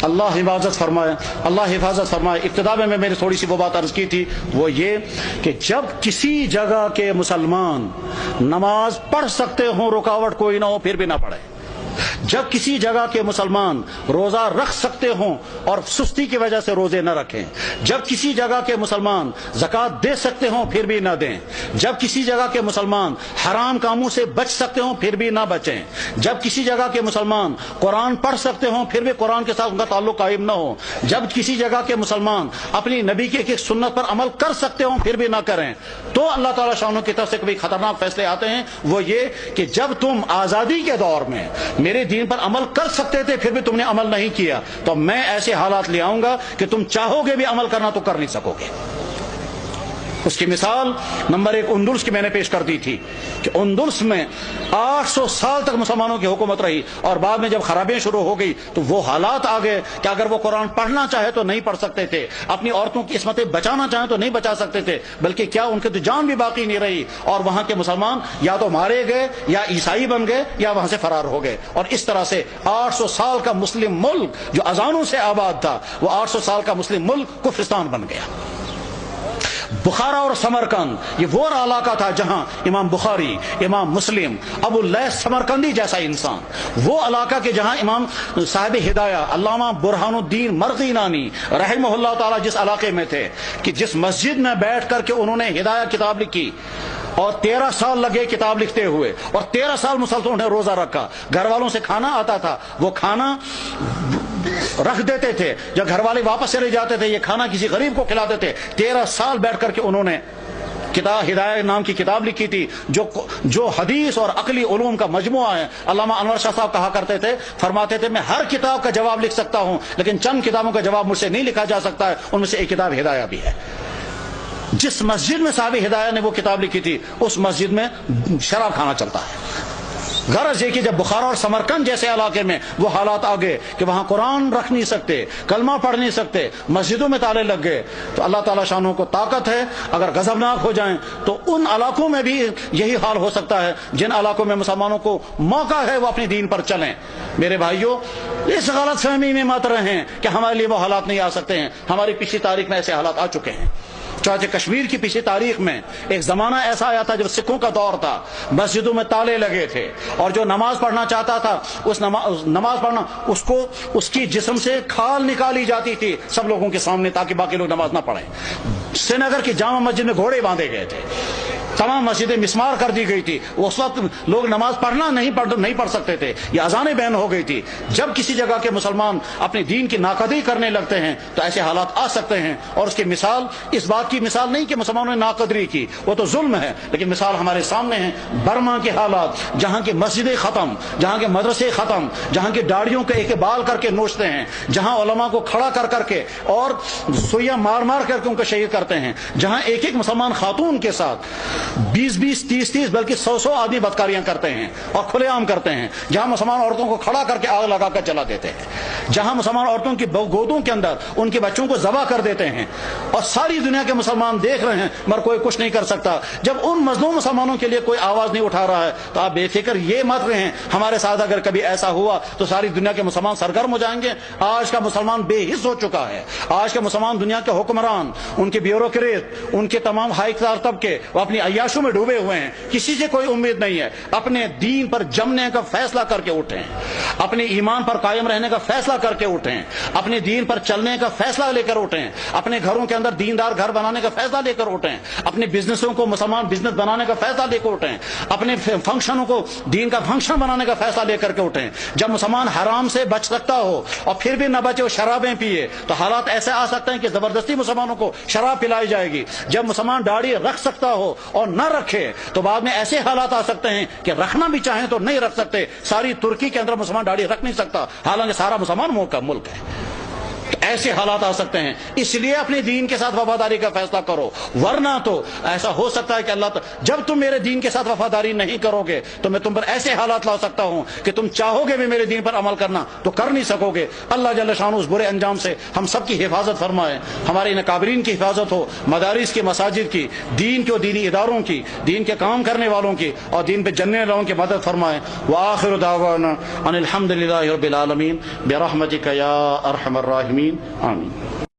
اللہ حفاظت فرمائے، اللہ حفاظت فرمائے۔ ابتدا میں میری تھوڑی سی وہ بات عرض کی تھی، وہ یہ کہ جب کسی جگہ کے مسلمان نماز پڑھ سکتے ہوں، رکاوٹ کوئی نہ ہو، پھر بھی نہ پڑھے۔ جب کسی جگہ کے مسلمان روزہ رکھ سکتے ہوں اور سستی کی وجہ سے روزے نہ رکھیں، جب کسی جگہ کے مسلمان زکوٰۃ دے سکتے ہوں پھر بھی نہ دیں، جب کسی جگہ کے مسلمان حرام کاموں سے بچ سکتے ہوں پھر بھی نہ بچیں، جب کسی جگہ کے مسلمان قرآن پڑھ سکتے ہوں پھر بھی قرآن کے ساتھ ان کا تعلق قائم نہ ہو، جب کسی جگہ کے مسلمان اپنی نبی کی ایک سنت پر عمل کر سکتے ہوں پھر بھی نہ کریں، تو اللہ تعالیٰ شانہ کی طرف سے کبھی خطرناک فیصلے آتے ہیں۔ وہ یہ کہ جب تم آزادی کے دور میں میرے دین پر عمل کر سکتے تھے پھر بھی تم نے عمل نہیں کیا، تو میں ایسے حالات لے آؤں گا کہ تم چاہو گے بھی عمل کرنا تو کر نہیں سکو گے۔ اس کی مثال نمبر 1 اندلس کی میں نے پیش کر دی تھی کہ اندلس میں 800 سال تک مسلمانوں کی حکومت رہی، اور بعد میں جب خرابیاں شروع ہو گئی تو وہ حالات آ گئے کہ اگر وہ قرآن پڑھنا چاہے تو نہیں پڑھ سکتے تھے، اپنی عورتوں کی عصمتیں بچانا چاہیں تو نہیں بچا سکتے تھے، بلکہ کیا ان کی تو جان بھی باقی نہیں رہی، اور وہاں کے مسلمان یا تو مارے گئے یا عیسائی بن گئے یا وہاں سے فرار ہو گئے، اور اس طرح سے 800 سال کا مسلم ملک جو اذانوں سے آباد تھا وہ 800 سال کا مسلم ملک کفرستان بن گیا۔ بخارا اور سمرقند یہ وہ علاقہ تھا جہاں امام بخاری، امام مسلم، ابو اللیث سمرقندی جیسا انسان، وہ علاقہ کے جہاں امام صاحب ہدایہ علامہ برہان الدین مرغی نانی رحمہ اللہ تعالی جس علاقے میں تھے کہ جس مسجد میں بیٹھ کر کے انہوں نے ہدایہ کتاب لکھی، اور 13 سال لگے کتاب لکھتے ہوئے، اور 13 سال مسلسل انہیں روزہ رکھا، گھر والوں سے کھانا آتا تھا، وہ کھانا رکھ دیتے تھے، جب گھر والے واپس چلے جاتے تھے یہ کھانا کسی غریب کو کھلاتے تھے۔ 13 سال بیٹھ کر کے انہوں نے کتاب ہدایہ نام کی کتاب لکھی تھی جو حدیث اور عقلی علوم کا مجموعہ ہے۔ علامہ انور شاہ صاحب کہا کرتے تھے، فرماتے تھے میں ہر کتاب کا جواب لکھ سکتا ہوں لیکن چند کتابوں کا جواب مجھ سے نہیں لکھا جا سکتا ہے، ان میں سے ایک کتاب ہدایہ بھی ہے۔ جس مسجد میں صاحب ہدایہ نے وہ کتاب لکھی تھی اس مسجد میں شراب کھانا چلتا ہے۔ غرض یہ کہ جب بخارا اور سمرقند جیسے علاقے میں وہ حالات آ گئے کہ وہاں قرآن رکھ نہیں سکتے، کلمہ پڑھ نہیں سکتے، مسجدوں میں تالے لگ گئے، تو اللہ تعالیٰ شانوں کو طاقت ہے، اگر غضبناک ہو جائیں تو ان علاقوں میں بھی یہی حال ہو سکتا ہے جن علاقوں میں مسلمانوں کو موقع ہے وہ اپنے دین پر چلیں۔ میرے بھائیوں، اس غلط فہمی میں مت رہیں کہ ہمارے لیے وہ حالات نہیں آ سکتے ہیں، ہماری پچھلی تاریخ میں ایسے حالات آ چکے ہیں۔ چاہے کشمیر کی پچھلی تاریخ میں ایک زمانہ ایسا آیا تھا جب سکھوں کا دور تھا، مسجدوں میں تالے لگے تھے، اور جو نماز پڑھنا چاہتا تھا اس نماز پڑھنا اس کی جسم سے کھال نکالی جاتی تھی سب لوگوں کے سامنے تاکہ باقی لوگ نماز نہ پڑھیں۔ سری نگر کی جامع مسجد میں گھوڑے باندھے گئے تھے، تمام مسجدیں مسمار کر دی گئی تھی، اس وقت لوگ نماز پڑھنا نہیں پڑھ سکتے تھے، یہ اذانیں بین ہو گئی تھی۔ جب کسی جگہ کے مسلمان اپنے دین کی ناقدری کرنے لگتے ہیں تو ایسے حالات آ سکتے ہیں، اور اس کی مثال اس بات کی مثال نہیں کہ مسلمانوں نے ناقدری کی، وہ تو ظلم ہے، لیکن مثال ہمارے سامنے ہے برما کے حالات، جہاں کی مسجدیں ختم، جہاں کے مدرسے ختم، جہاں کی داڑھیوں کے ایک بال کر کے نوچتے ہیں، جہاں علماء کو کھڑا کر کے اور سوئیاں مار کر کے ان کو شہید کرتے ہیں، جہاں ایک مسلمان خاتون کے ساتھ 20 30 بلکہ 100 آدمی بدکاریاں کرتے ہیں اور کھلے عام کرتے ہیں، جہاں مسلمان عورتوں کو کھڑا کر کے آگ لگا کر جلا دیتے ہیں، جہاں مسلمان عورتوں کی گودوں کے اندر ان کے بچوں کو ذبح کر دیتے ہیں، اور ساری دنیا کے مسلمان دیکھ رہے ہیں مگر کوئی کچھ نہیں کر سکتا۔ جب ان مظلوم مسلمانوں کے لیے کوئی آواز نہیں اٹھا رہا ہے تو آپ بے فکر یہ مت رہیں ہمارے ساتھ اگر کبھی ایسا ہوا تو ساری دنیا کے مسلمان سرگرم ہو جائیں گے۔ آج کا مسلمان بے حس ہو چکا ہے، آج کا مسلمان دنیا کے حکمران، ان کے بیوروکریٹ، ان کے تمام ہائی کلاس طبقے وہ اپنی عیاشوں میں ڈوبے ہوئے ہیں، کسی سے کوئی امید نہیں ہے۔ اپنے دین پر جمنے کا فیصلہ کر کے اٹھیں، اپنے ایمان پر قائم رہنے کا فیصلہ کر کے اٹھیں، اپنے دین پر چلنے کا فیصلہ لے کر اٹھیں، اپنے گھروں کے اندر دیندار گھر بنانے کا فیصلہ لے کر اٹھیں، اپنے بزنسوں کو مسلمان بزنس بنانے کا فیصلہ لے کر اٹھیں، اپنے فنکشنوں کو دین کا فنکشن بنانے کا فیصلہ لے کر کے اٹھیں۔ جب مسلمان حرام سے بچ سکتا ہو اور پھر بھی نہ بچے اور شرابیں پیے تو حالات ایسے آ سکتے ہیں کہ زبردستی مسلمانوں کو شراب پلائی جائے گی۔ جب مسلمان داڑھی رکھ سکتا ہو اور نہ رکھے تو بعد میں ایسے حالات آ سکتے ہیں کہ رکھنا بھی چاہیں تو نہیں رکھ سکتے۔ ساری ترکی کے اندر مسلمان داڑھی رکھ نہیں سکتا حالانکہ سارا مسلمان ملک ہے۔ ایسے حالات آ سکتے ہیں، اس لیے اپنے دین کے ساتھ وفاداری کا فیصلہ کرو، ورنہ تو ایسا ہو سکتا ہے کہ اللہ جب تم میرے دین کے ساتھ وفاداری نہیں کرو گے تو میں تم پر ایسے حالات لا سکتا ہوں کہ تم چاہو گے بھی میرے دین پر عمل کرنا تو کر نہیں سکو گے۔ اللہ جل شانہ اس برے انجام سے ہم سب کی حفاظت فرمائے، ہمارے اکابرین کی حفاظت ہو، مدارس کی، مساجد کی، دین کے اور دینی اداروں کی، دین کے کام کرنے والوں کی اور دین پہ جننے والوں کی مدد فرمائے۔ وآخر دعوانا ان الحمد للہ رب العالمین برحمتک یا ارحم الراحمین، آمین۔